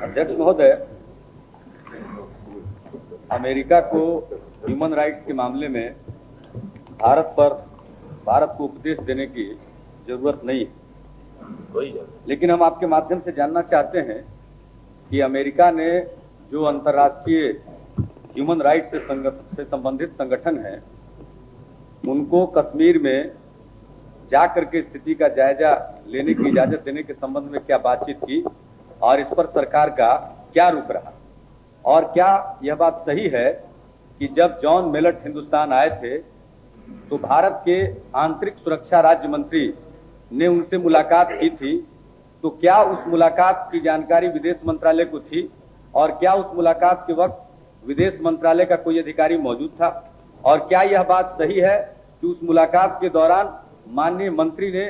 अध्यक्ष महोदय, अमेरिका को ह्यूमन राइट्स के मामले में भारत को उपदेश देने की जरूरत नहीं है। लेकिन हम आपके माध्यम से जानना चाहते हैं कि अमेरिका ने जो अंतर्राष्ट्रीय ह्यूमन राइट्स से संबंधित संगठन हैं, उनको कश्मीर में जाकर के स्थिति का जायजा लेने की इजाजत देने के संबंध में क्या बातचीत की और इस पर सरकार का क्या रुख रहा, और क्या यह बात सही है कि जब जॉन मेलट हिंदुस्तान आए थे तो भारत के आंतरिक सुरक्षा राज्य मंत्री ने उनसे मुलाकात की थी, तो क्या उस मुलाकात की जानकारी विदेश मंत्रालय को थी और क्या उस मुलाकात के वक्त विदेश मंत्रालय का कोई अधिकारी मौजूद था, और क्या यह बात सही है कि उस मुलाकात के दौरान माननीय मंत्री ने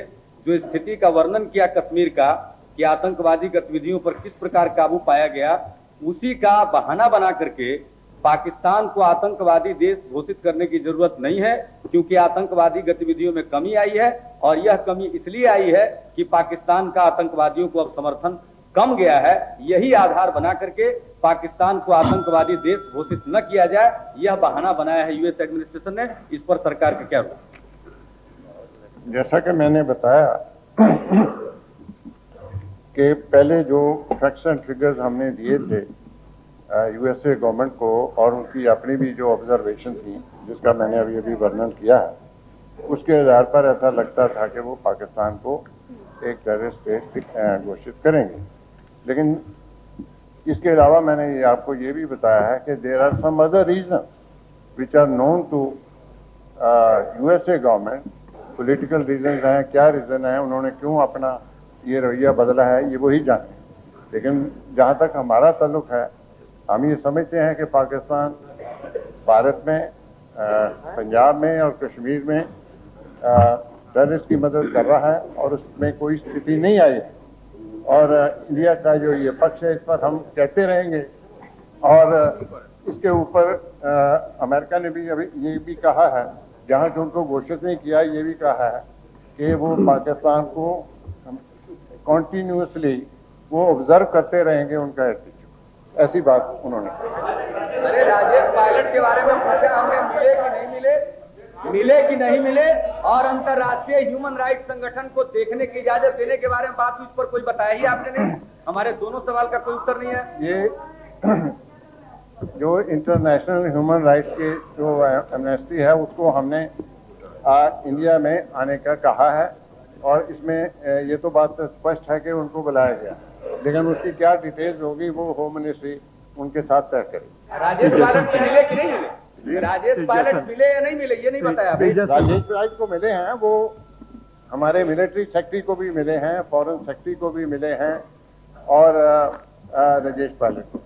जो स्थिति का वर्णन किया कश्मीर का कि आतंकवादी गतिविधियों पर किस प्रकार काबू पाया गया, उसी का बहाना बना करके पाकिस्तान को आतंकवादी देश घोषित करने की जरूरत नहीं है, क्योंकि आतंकवादी गतिविधियों में कमी आई है और यह कमी इसलिए आई है कि पाकिस्तान का आतंकवादियों को अब समर्थन कम गया है। यही आधार बना करके पाकिस्तान को आतंकवादी देश घोषित न किया जाए, यह बहाना बनाया है यूएस एडमिनिस्ट्रेशन ने। इस पर सरकार का क्या रुख? जैसा कि मैंने बताया कि पहले जो फैक्ट्स एंड फिगर्स हमने दिए थे यूएसए गवर्नमेंट को और उनकी अपनी भी जो ऑब्जर्वेशन थी, जिसका मैंने अभी वर्णन किया है, उसके आधार पर ऐसा लगता था कि वो पाकिस्तान को एक टेररिस्ट स्टेट घोषित करेंगे। लेकिन इसके अलावा मैंने ये आपको ये भी बताया है कि there are some other reason which are known to USA government. Political reason हैं, क्या रीजन है, उन्होंने क्यों अपना ये रवैया बदला है, ये वही जाने। लेकिन जहाँ तक हमारा ताल्लुक है, हम ये समझते हैं कि पाकिस्तान भारत में पंजाब में और कश्मीर में टेररिस्ट की मदद कर रहा है और उसमें कोई स्थिति नहीं आई है। और इंडिया का जो ये पक्ष है, इस पर हम कहते रहेंगे। और इसके ऊपर अमेरिका ने भी अभी ये भी कहा है, जहाँ से उनको घोषित नहीं किया, ये भी कहा है कि वो पाकिस्तान को कॉन्टिन्यूसली वो ऑब्जर्व करते रहेंगे उनका एटीट्यूड। ऐसी बात उन्होंने कही। अरे राजेश पायलट के बारे में पूछा हमने, मिले कि नहीं मिले, और अंतर्राष्ट्रीय ह्यूमन राइट्स संगठन को देखने की इजाजत देने के बारे में बात हुई, इस पर कोई बताया ही आपने नहीं। हमारे दोनों सवाल का कोई उत्तर नहीं है। ये जो इंटरनेशनल ह्यूमन राइट्स के जो एमनेस्टी है, उसको हमने इंडिया में आने का कहा है और इसमें ये तो बात स्पष्ट है कि उनको बुलाया गया, लेकिन उसकी क्या डिटेल्स होगी वो होम मिनिस्ट्री उनके साथ तय करेगी। राजेश पायलट मिले कि नहीं मिले? राजेश पायलट मिले या नहीं मिले, ये नहीं बताया। राजेश पायलट को मिले हैं, वो हमारे मिलिट्री सेक्रेटरी को भी मिले हैं, फॉरेन सेक्रेटरी को भी मिले हैं और राजेश पायलट को।